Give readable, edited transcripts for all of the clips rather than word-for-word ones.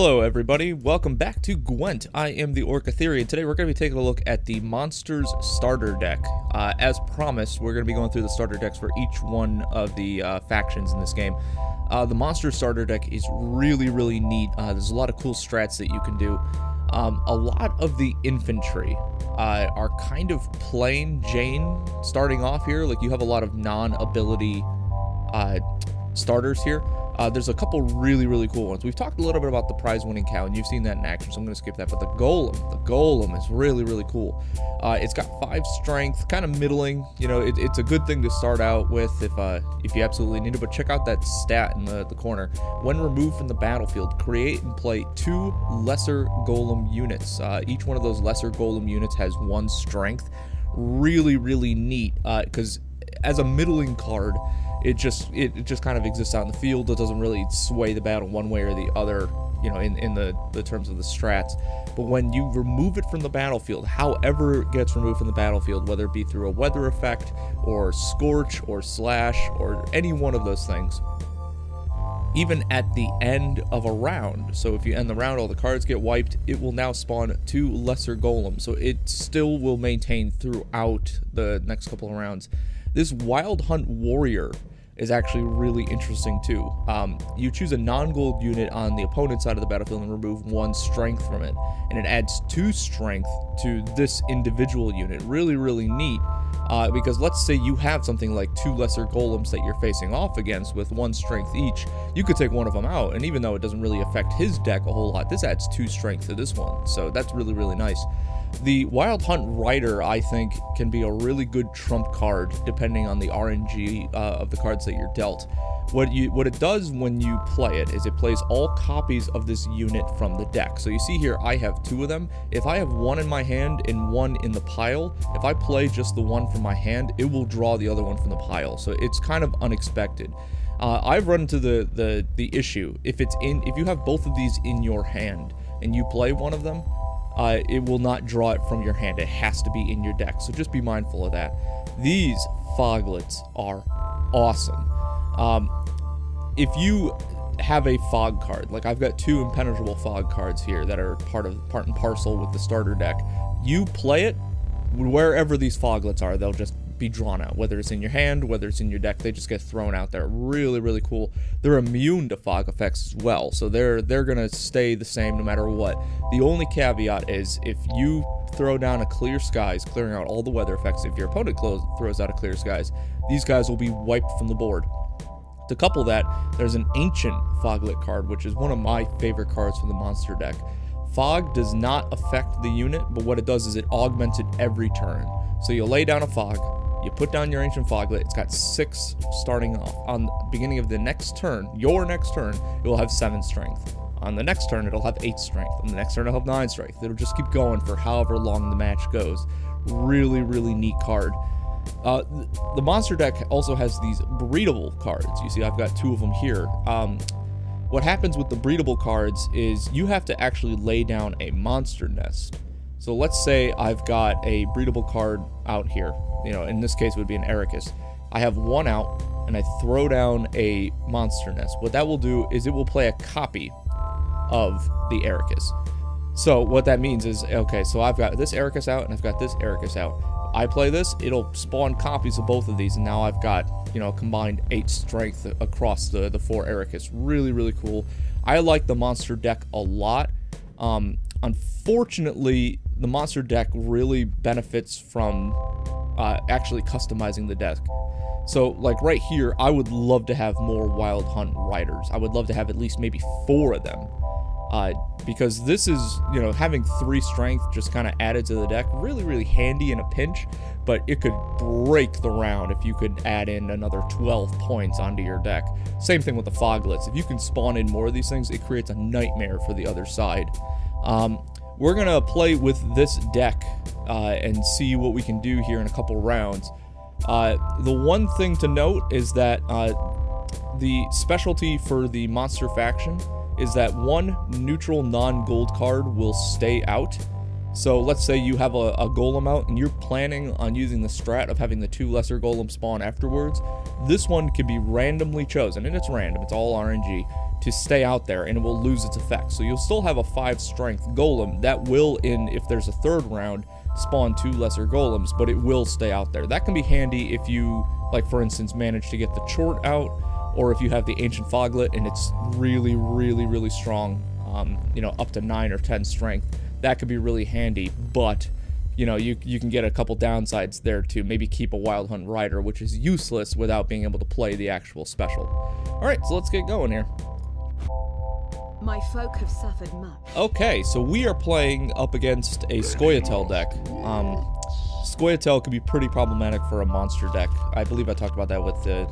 Hello everybody, welcome back to Gwent. I am the Orca Theory, and today we're going to be taking a look at the Monsters starter deck. As promised, we're going to be going through the starter decks for each one of the factions in this game. The Monsters starter deck is really neat. There's a lot of cool strats that you can do. A lot of the infantry are kind of plain Jane starting off here. Like, you have a lot of non-ability starters here. There's a couple really cool ones. We've talked a little bit about the prize-winning cow, and you've seen that in action, so I'm going to skip that. But the golem is really cool. It's got 5 strength, kind of middling. You know, it's a good thing to start out with if you absolutely need it. But check out that stat in the corner. When removed from the battlefield, create and play 2 lesser golem units. Each one of those lesser golem units has 1 strength. Really neat, because as a middling card, it just kind of exists out in the field. It doesn't really sway the battle one way or the other, you know, in the terms of the strats. But when you remove it from the battlefield, however it gets removed from the battlefield, whether it be through a weather effect or scorch or slash or any one of those things, even at the end of a round, so if you end the round, all the cards get wiped, it will now spawn 2 lesser golems, so it still will maintain throughout the next couple of rounds. This Wild Hunt Warrior is actually really interesting too. You choose a non-gold unit on the opponent's side of the battlefield and remove 1 strength from it, and it adds 2 strength to this individual unit. Really neat, because let's say you have something like 2 lesser golems that you're facing off against with 1 strength each. You could take one of them out, and even though it doesn't really affect his deck a whole lot, this adds 2 strength to this one, so that's really nice. The Wild Hunt Rider, I think, can be a really good trump card depending on the RNG of the cards that you're dealt. What it does when you play it is it plays all copies of this unit from the deck. So you see here, I have 2 of them. If I have 1 in my hand and 1 in the pile, if I play just the one from my hand, it will draw the other one from the pile. So it's kind of unexpected. I've run into the issue, if you have both of these in your hand and you play one of them, it will not draw it from your hand. It has to be in your deck, so just be mindful of that. These foglets are awesome. If you have a fog card, like I've got 2 impenetrable fog cards here that are part and parcel with the starter deck, you play it, wherever these foglets are, they'll just be drawn out. Whether it's in your hand, whether it's in your deck, they just get thrown out there. Really cool. They're immune to fog effects as well, so they're gonna stay the same no matter what. The only caveat is if you throw down a clear skies, clearing out all the weather effects, if your opponent throws out a clear skies, these guys will be wiped from the board. To couple that, there's an ancient foglet card, which is one of my favorite cards from the monster deck. Fog does not affect the unit, but what it does is it augments it every turn. So you'll lay down a fog, you put down your ancient foglet, it's got 6 starting off. On the beginning of the next turn, your next turn, it will have 7 strength. On the next turn, it'll have 8 strength. On the next turn, it'll have 9 strength. It'll just keep going for however long the match goes. Really neat card. The monster deck also has these breedable cards. You see, I've got 2 of them here. What happens with the breedable cards is you have to actually lay down a monster nest. So let's say I've got a breedable card out here. You know, in this case it would be an Ericus. I have 1 out, and I throw down a monster nest. What that will do is it will play a copy of the Ericus. So what that means is, okay, so I've got this Ericus out, and I've got this Ericus out. I play this, it'll spawn copies of both of these, and now I've got, you know, combined 8 strength across the 4 Ericus. Really cool. I like the monster deck a lot. Unfortunately, the monster deck really benefits from actually customizing the deck. So, like right here, I would love to have more Wild Hunt Riders. I would love to have at least maybe 4 of them. Because this is, you know, having 3 strength just kind of added to the deck, really handy in a pinch, but it could break the round if you could add in another 12 points onto your deck. Same thing with the foglets. If you can spawn in more of these things, it creates a nightmare for the other side. We're gonna play with this deck and see what we can do here in a couple rounds. The one thing to note is that the specialty for the monster faction is that 1 neutral non-gold card will stay out. So let's say you have a golem out and you're planning on using the strat of having the 2 lesser golems spawn afterwards. This one can be randomly chosen, and it's random, it's all RNG, to stay out there, and it will lose its effect. So you'll still have a 5 strength golem that will, if there's a 3rd round, spawn 2 lesser golems, but it will stay out there. That can be handy if you, like for instance, manage to get the chort out, or if you have the ancient foglet and it's really, really, really strong, you know, up to 9 or 10 strength. That could be really handy, but you know, you can get a couple downsides there too. Maybe keep a Wild Hunt Rider, which is useless without being able to play the actual special. All right, so let's get going here. My folk have suffered much. Okay, so we are playing up against a ScoreTell deck. ScoreTell can be pretty problematic for a monster deck. I believe I talked about that with the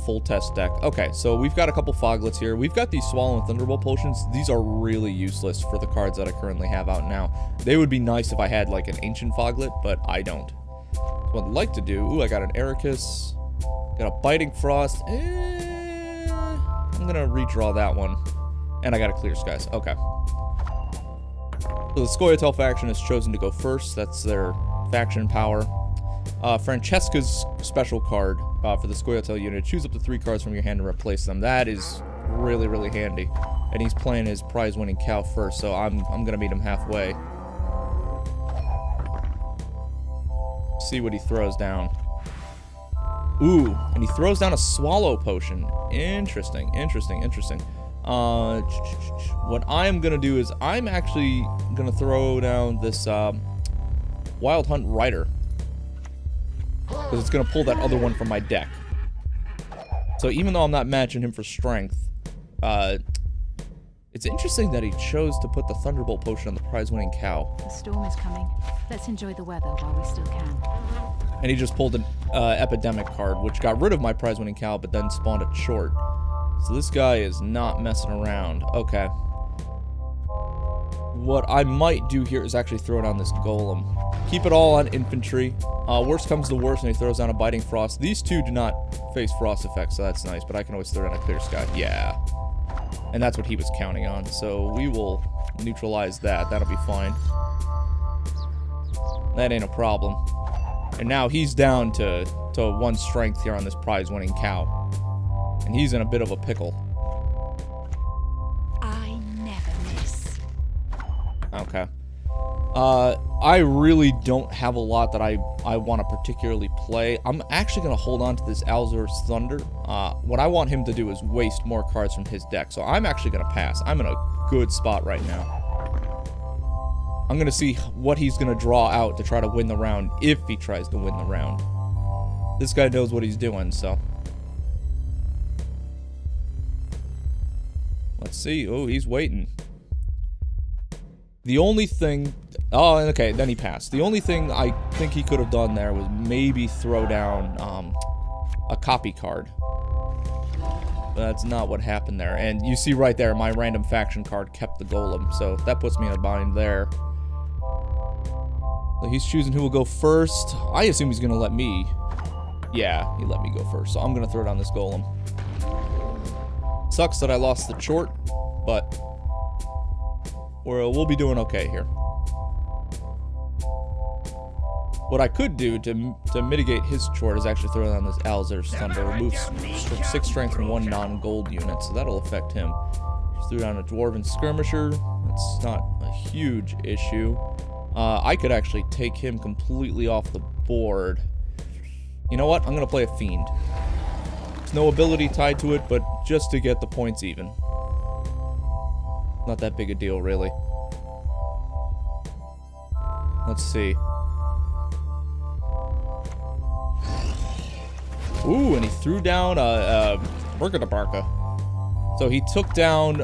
full test deck. Okay, so we've got a couple foglets here. We've got these Swallow and Thunderbolt potions. These are really useless for the cards that I currently have out now. They would be nice if I had like an ancient foglet, but I don't. So what I'd like to do, ooh, I got an Ericus, got a Biting Frost. I'm gonna redraw that one, and I got a Clear Skies. Okay. So the ScoreTell faction has chosen to go first. That's their faction power. Francesca's special card for the ScoreTell unit. Choose up to 3 cards from your hand and replace them. That is really, really handy. And he's playing his prize-winning cow first, so I'm gonna meet him halfway. See what he throws down. Ooh, and he throws down a Swallow potion. Interesting, interesting, interesting. What I'm gonna do is I'm actually gonna throw down this Wild Hunt Rider, because it's going to pull that other one from my deck. So even though I'm not matching him for strength, it's interesting that he chose to put the Thunderbolt potion on the prize-winning cow. The storm is coming. Let's enjoy the weather while we still can. And he just pulled an Epidemic card, which got rid of my prize-winning cow, but then spawned a short. So this guy is not messing around. Okay. What I might do here is actually throw down this golem. Keep it all on infantry. Worst comes to worst, and he throws down a Biting Frost. These two do not face frost effects, so that's nice, but I can always throw down a Clear Sky. Yeah. And that's what he was counting on, so we will neutralize that. That'll be fine. That ain't a problem. And now he's down to 1 strength here on this prize-winning cow. And he's in a bit of a pickle. I never miss. Okay. I really don't have a lot that I want to particularly play. I'm actually going to hold on to this Alzur's Thunder. What I want him to do is waste more cards from his deck, so I'm actually going to pass. I'm in a good spot right now. I'm going to see what he's going to draw out to try to win the round, if he tries to win the round. This guy knows what he's doing, so. Let's see. Oh, he's waiting. The only thing... Oh, okay, then he passed. The only thing I think he could have done there was maybe throw down a copy card. But that's not what happened there. And you see right there, my random faction card kept the golem. So that puts me in a bind there. So he's choosing who will go first. I assume he's going to let me. Yeah, he let me go first. So I'm going to throw down this golem. Sucks that I lost the chort, but we'll be doing okay here. What I could do to mitigate his chort is actually throw down this Alzur's Thunder. Remove 6 strength from 1 non-gold unit, so that'll affect him. Just threw down a Dwarven Skirmisher. That's not a huge issue. I could actually take him completely off the board. You know what? I'm going to play a Fiend. There's no ability tied to it, but just to get the points even. Not that big a deal, really. Let's see. Ooh, and he threw down a Burka. So he took down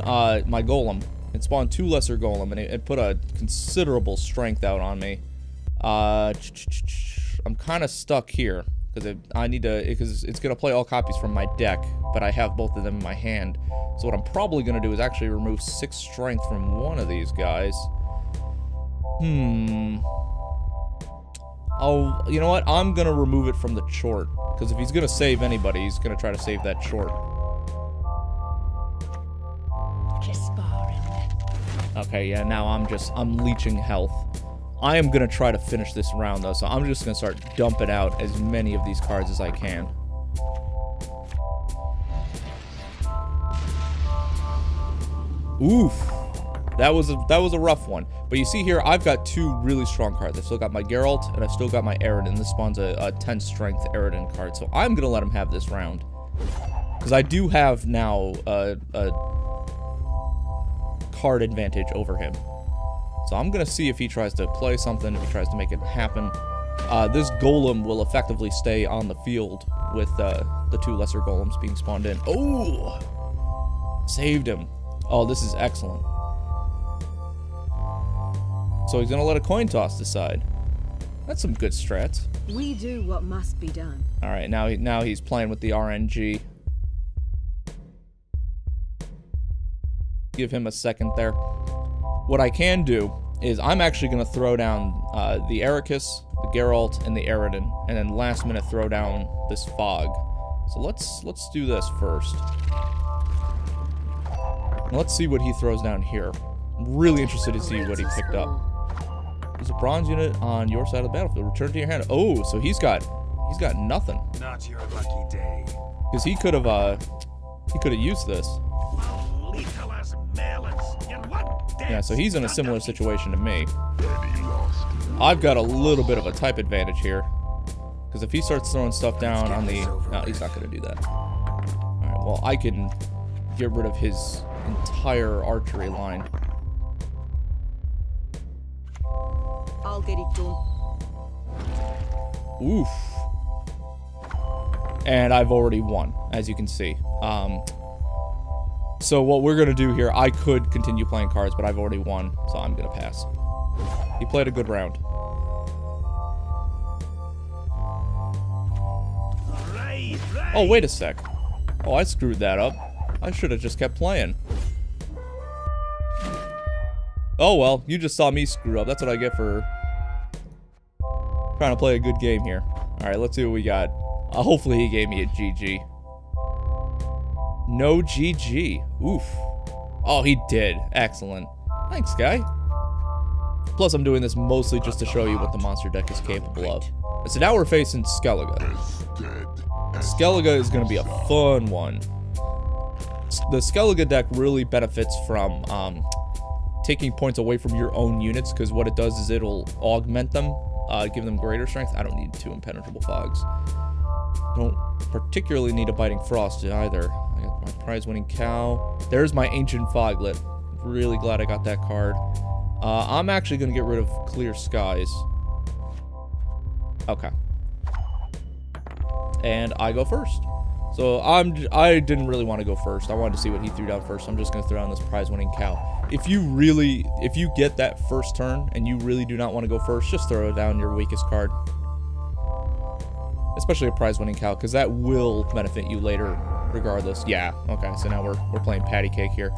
my golem. It spawned 2 lesser golem, and it put a considerable strength out on me. I'm kind of stuck here because it's gonna play all copies from my deck, but I have both of them in my hand. So what I'm probably gonna do is actually remove 6 strength from one of these guys. Oh, you know what? I'm gonna remove it from the chort, because if he's gonna save anybody, he's gonna try to save that chort. Okay, yeah, now I'm leeching health. I am gonna try to finish this round though, so I'm just gonna start dumping out as many of these cards as I can. Oof. That was a rough one. But you see here, I've got two really strong cards. I've still got my Geralt, and I've still got my Aridin. This spawns a 10 strength Aridin card, so I'm gonna let him have this round. Because I do have now a card advantage over him. So I'm gonna see if he tries to play something, if he tries to make it happen. This golem will effectively stay on the field with the two lesser golems being spawned in. Oh! Saved him. Oh, this is excellent. So he's gonna let a coin toss decide. That's some good strats. We do what must be done. All right, now he's playing with the RNG. Give him a second there. What I can do is I'm actually gonna throw down the Ericus, the Geralt, and the Aridin, and then last minute throw down this fog. So let's do this first. Let's see what he throws down here. I'm really interested to see what he picked up. There's a bronze unit on your side of the battlefield. Return to your hand. Oh, so he's got nothing. Not your lucky day. Because he could have used this. Yeah, so he's in a similar situation to me. I've got a little bit of a type advantage here. Because if he starts throwing stuff down on the... No, he's not going to do that. Alright, well, I can get rid of his entire archery line. I'll get it done. Oof. And I've already won, as you can see. So what we're going to do here, I could continue playing cards, but I've already won, so I'm going to pass. He played a good round. Oh, wait a sec. Oh, I screwed that up. I should have just kept playing. Oh, well, you just saw me screw up. That's what I get for trying to play a good game here. Alright, let's see what we got. Hopefully he gave me a GG. No GG. Oof. Oh, he did. Excellent. Thanks, guy. Plus, I'm doing this mostly just to show you what the monster deck is capable of. So now we're facing Skellige. Skellige is going to be a fun one. The Skellige deck really benefits from taking points away from your own units, because what it does is it'll augment them, give them greater strength. I don't need two impenetrable fogs. Don't particularly need a biting frost either. I got my prize-winning cow. There's my ancient foglet. Really glad I got that card. I'm actually going to get rid of clear skies. Okay. And I go first. So I didn't really want to go first. I wanted to see what he threw down first. So I'm just going to throw down this prize-winning cow. If you get that first turn and you really do not want to go first, just throw down your weakest card. Especially a prize-winning cow, because that will benefit you later regardless. Yeah, okay, so now we're playing patty cake here.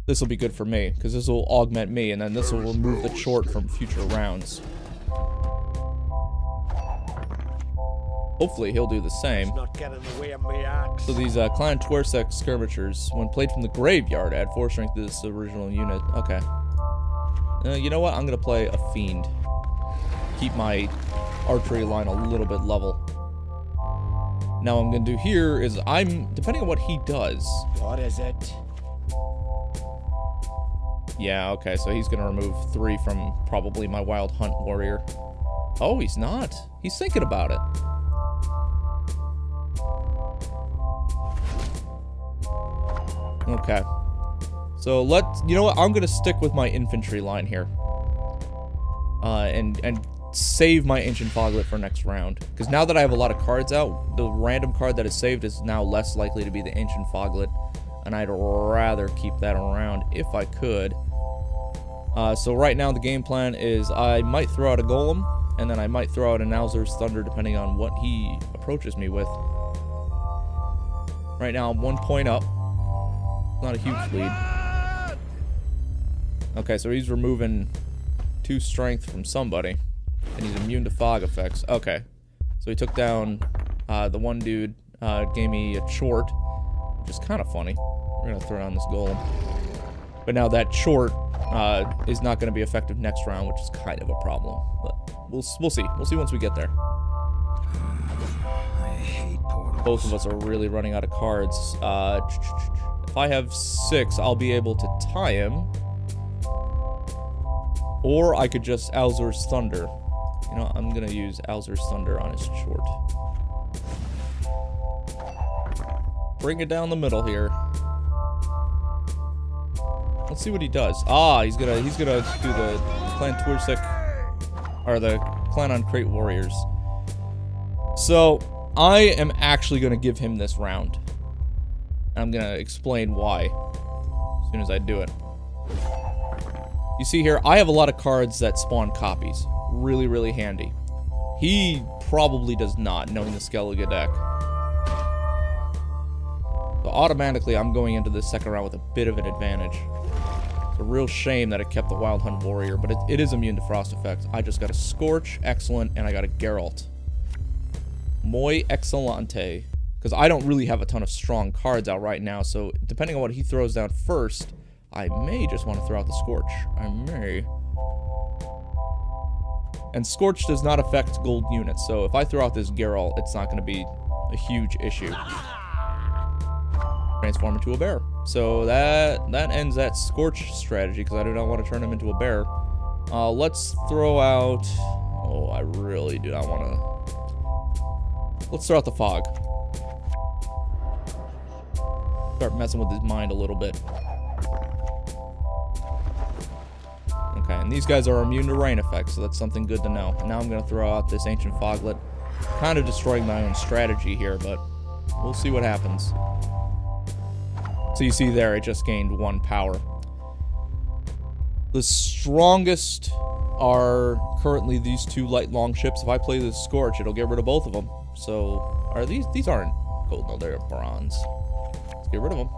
This will be good for me, because this will augment me, and then this will remove the chort from future rounds. Hopefully he'll do the same. So these Clan Twersak skirmishers, when played from the graveyard, add 4 strength to this original unit. Okay. You know what? I'm going to play a fiend. Keep my archery line a little bit level. Now what I'm going to do here is depending on what he does. What is it? Yeah, okay, so he's going to remove 3 from probably my Wild Hunt warrior. Oh, he's not. He's thinking about it. Okay. So you know what? I'm going to stick with my infantry line here. And save my Ancient Foglet for next round. Because now that I have a lot of cards out, the random card that is saved is now less likely to be the Ancient Foglet. And I'd rather keep that around if I could. So right now the game plan is I might throw out a Golem, and then I might throw out a Nowzer's Thunder depending on what he approaches me with. Right now I'm 1 point up. Not a huge lead. Okay, so he's removing 2 strength from somebody. And he's immune to fog effects. Okay. So he took down the one dude, gave me a chort, which is kind of funny. We're gonna throw down this golem. But now that chort is not gonna be effective next round, which is kind of a problem. But we'll see. We'll see once we get there. I hate portals. Both of us are really running out of cards. If I have 6, I'll be able to tie him. Or I could just Alzur's Thunder. You know, I'm gonna use Alzur's Thunder on his short. Bring it down the middle here. Let's see what he does. Ah, he's gonna do the Clan Tursik, or the Clan on Crate Warriors. So I am actually gonna give him this round. I'm gonna explain why as soon as I do it. You see here, I have a lot of cards that spawn copies. Really, really handy. He probably does not, knowing the Skellige deck. So automatically, I'm going into this second round with a bit of an advantage. It's a real shame that it kept the Wild Hunt Warrior, but it is immune to frost effects. I just got a Scorch, excellent, and I got a Geralt. Muy excelente. Because I don't really have a ton of strong cards out right now, so depending on what he throws down first, I may just want to throw out the Scorch. I may. And Scorch does not affect gold units, so if I throw out this Geralt, it's not going to be a huge issue. Transform into a bear. So that ends that Scorch strategy, because I do not want to turn him into a bear. Let's throw out... Oh, I really do not want to... Let's throw out the Fog. Start messing with his mind a little bit. Okay, and these guys are immune to rain effects, so that's something good to know. Now I'm going to throw out this Ancient Foglet. Kind of destroying my own strategy here, but we'll see what happens. So you see there, it just gained 1 power. The strongest are currently these 2 light longships. If I play this Scorch, it'll get rid of both of them. So, are these aren't gold, no, they're bronze. Let's get rid of them.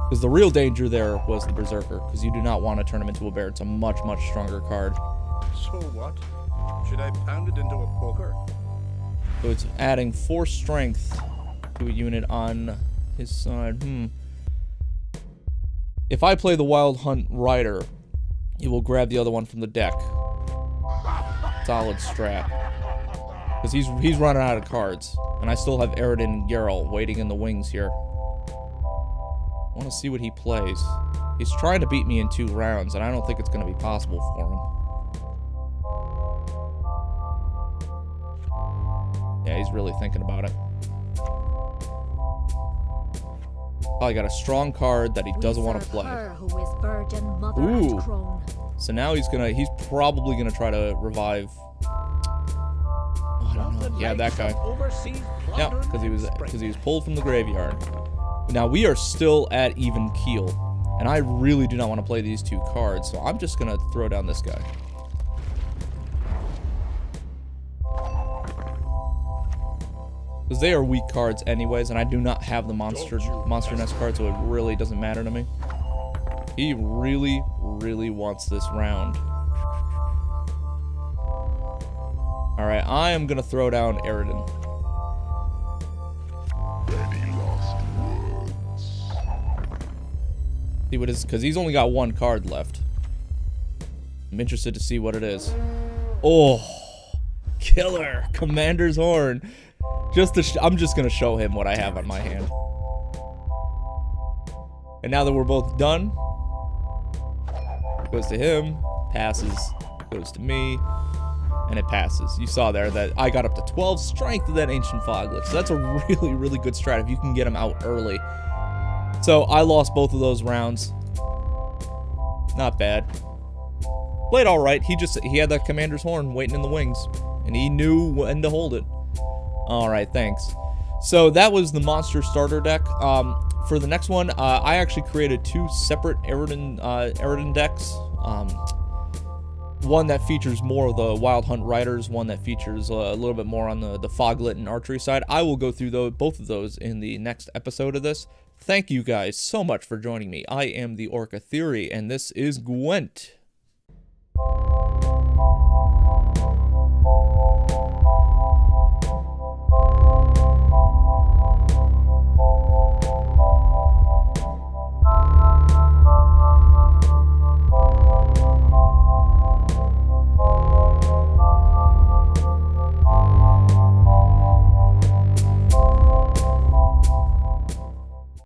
Because the real danger there was the Berserker, because you do not want to turn him into a bear. It's a much, much stronger card. So what? Should I pound it into a poker? So it's adding 4 strength to a unit on his side. If I play the Wild Hunt Rider, he will grab the other one from the deck. Solid strat. Because he's running out of cards. And I still have Eridan and Geralt waiting in the wings here. I want to see what he plays. He's trying to beat me in 2 rounds, and I don't think it's going to be possible for him. Yeah, he's really thinking about it. Probably got a strong card that he doesn't want to play. Ooh. So now he's probably gonna try to revive. Oh, I don't know. Yeah, that guy. Yeah, because he was pulled from the graveyard. Now we are still at even keel, and I really do not want to play these 2 cards, so I'm just gonna throw down this guy. Because they are weak cards anyways, and I do not have the monster nest card, so it really doesn't matter to me. He really, really wants this round. Alright, I am going to throw down Eridan. See what is, because he's only got 1 card left. I'm interested to see what it is. Oh, killer! Commander's Horn. I'm just gonna show him what I have on my hand. And now that we're both done, goes to him, passes, goes to me, and it passes. You saw there that I got up to 12 strength of that Ancient Foglet. So that's a really, really good strat if you can get him out early. So I lost both of those rounds. Not bad. Played alright. He had that Commander's Horn waiting in the wings. And he knew when to hold it. Alright, thanks. So that was the monster starter deck. For the next one, I actually created 2 separate Eridan decks. One that features more of the Wild Hunt Riders, one that features a little bit more on the Foglet and archery side. I will go through both of those in the next episode of this. Thank you guys so much for joining me. I am the Orca Theory, and this is Gwent.